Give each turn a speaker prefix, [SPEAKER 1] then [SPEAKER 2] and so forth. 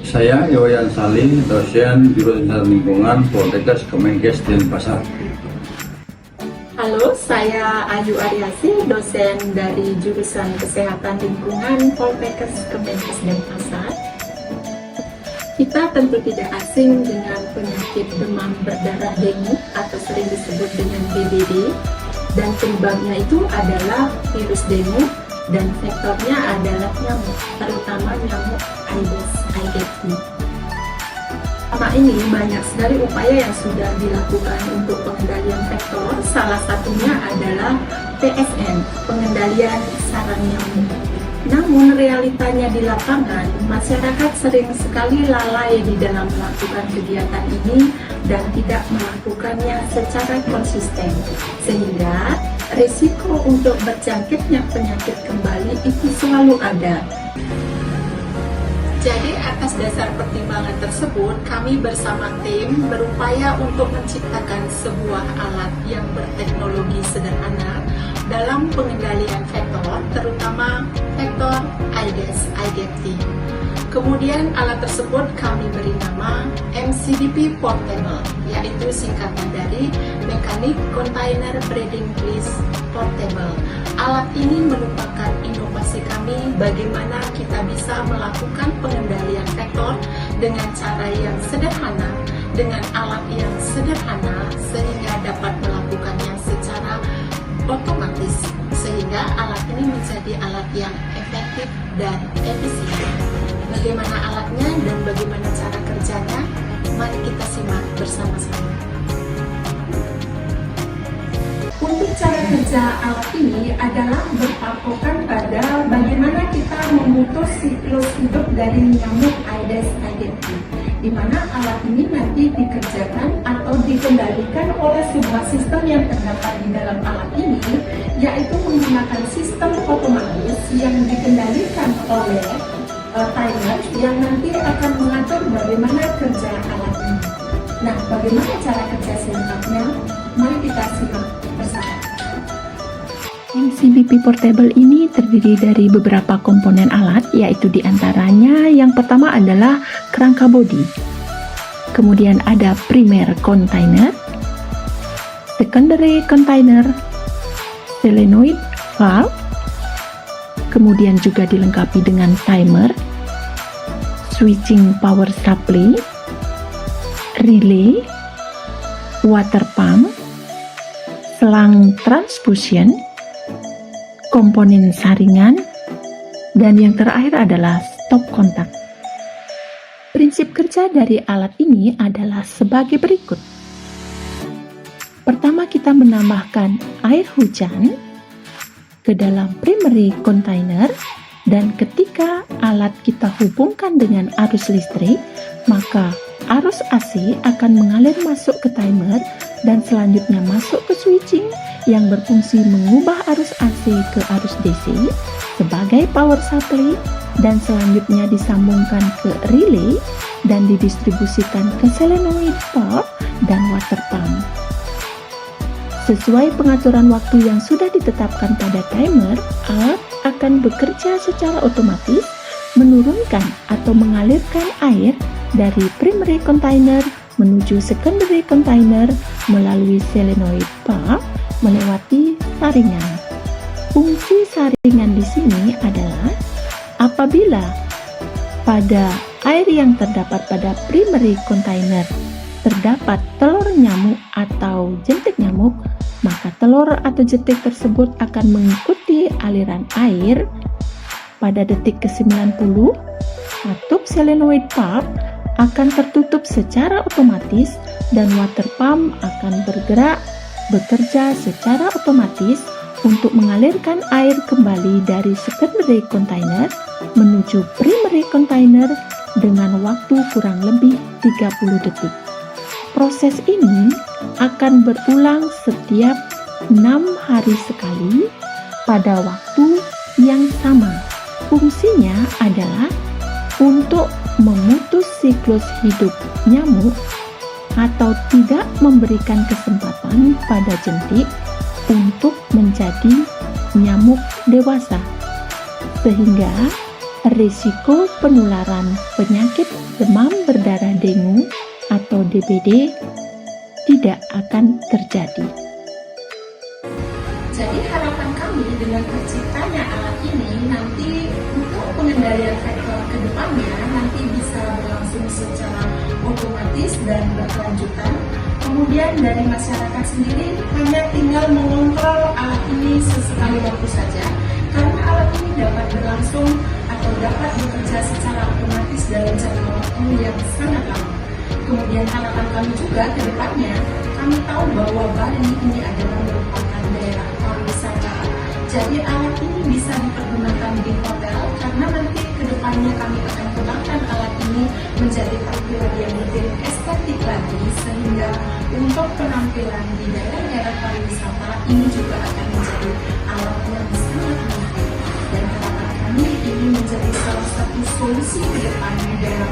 [SPEAKER 1] Saya Iwayan Salim, dosen Jurusan Lingkungan Poltekkes Kemenkes Denpasar.
[SPEAKER 2] Halo, saya Ayu Aryasi, dosen dari Jurusan Kesehatan Lingkungan Poltekkes Kemenkes Denpasar. Kita tentu tidak asing dengan penyakit demam berdarah dengue atau sering disebut dengan DBD, dan penyebabnya itu adalah virus dengue dan vektornya adalah nyamuk, terutama nyamuk Aedes aegypti. Selama ini banyak sekali upaya yang sudah dilakukan untuk pengendalian vektor. Salah satunya adalah PSN, pengendalian sarang nyamuk. Namun realitanya di lapangan, masyarakat sering sekali lalai di dalam melakukan kegiatan ini dan tidak melakukannya secara konsisten, sehingga risiko untuk berjangkitnya penyakit kembali itu selalu ada. Jadi atas dasar pertimbangan tersebut, kami bersama tim berupaya untuk menciptakan sebuah alat yang berteknologi sederhana dalam pengendalian vektor, terutama vektor Aedes aegypti. Kemudian alat tersebut kami beri nama MCBP Portable, yaitu singkatan dari Mechanic Container Breeding Place Portable. Alat ini merupakan inovasi kami bagaimana kita bisa melakukan pengendalian vektor dengan cara yang sederhana, dengan alat yang sederhana, sehingga dapat melakukannya secara otomatis, sehingga alat ini menjadi alat yang efektif dan efisien. Bagaimana alatnya dan bagaimana cara kerjanya? Mari kita simak bersama-sama. Untuk cara kerja alat ini adalah berpatokan pada bagaimana kita memutus siklus hidup dari nyamuk Aedes aegypti, di mana alat ini nanti dikerjakan atau dikendalikan oleh sebuah sistem yang terdapat di dalam alat ini, yaitu menggunakan sistem otomatis yang dikendalikan oleh timer yang nanti akan mengatur bagaimana kerja alat ini. Nah, bagaimana cara kerja selengkapnya? Mari kita simak bersama.
[SPEAKER 3] MCBP Portable ini terdiri dari beberapa komponen alat, yaitu diantaranya yang pertama adalah kerangka bodi, kemudian ada primer container, secondary container, solenoid valve, kemudian juga dilengkapi dengan timer, switching power supply, relay, water pump, selang transfusion, komponen saringan, dan yang terakhir adalah stop kontak. Prinsip kerja dari alat ini adalah sebagai berikut. Pertama, kita menambahkan air hujan ke dalam primary container, dan ketika alat kita hubungkan dengan arus listrik, maka arus AC akan mengalir masuk ke timer dan selanjutnya masuk ke switching yang berfungsi mengubah arus AC ke arus DC sebagai power supply, dan selanjutnya disambungkan ke relay dan didistribusikan ke solenoid valve dan water pump. Sesuai pengaturan waktu yang sudah ditetapkan pada timer, alat akan bekerja secara otomatis menurunkan atau mengalirkan air dari primary container menuju secondary container melalui solenoid valve melewati saringan. Fungsi saringan di sini adalah apabila pada air yang terdapat pada primary container terdapat telur nyamuk atau jentik nyamuk, maka telur atau jentik tersebut akan mengikuti aliran air. Pada detik ke-90, katup solenoid valve akan tertutup secara otomatis dan water pump akan bekerja secara otomatis untuk mengalirkan air kembali dari secondary container menuju primary container dengan waktu kurang lebih 30 detik. Proses ini akan berulang setiap 6 hari sekali pada waktu yang sama. Fungsinya adalah untuk memutus siklus hidup nyamuk atau tidak memberikan kesempatan pada jentik untuk menjadi nyamuk dewasa, sehingga risiko penularan penyakit demam berdarah dengue atau DBD tidak akan terjadi.
[SPEAKER 2] Jadi harapan kami dengan terciptanya alat ini nanti untuk pengendalian faktor ke depannya nanti bisa berlangsung secara otomatis dan berkelanjutan. Kemudian dari masyarakat sendiri hanya tinggal mengontrol alat ini sesekali waktu saja, karena alat ini dapat berlangsung atau dapat bekerja secara otomatis dalam jangka waktu yang sangat lama. Kemudian harapan kami juga ke depannya, kami tahu bahwa Bali ini adalah merupakan daerah pariwisata. Jadi alat ini bisa dipergunakan di hotel, karena nanti ke depannya kami akan kembangkan alat ini menjadi tampilan yang lebih estetik lagi, sehingga untuk penampilan di daerah-daerah pariwisata ini juga akan menjadi alat yang sangat menarik. Dan harapan kami ini menjadi salah satu solusi ke depan di daerah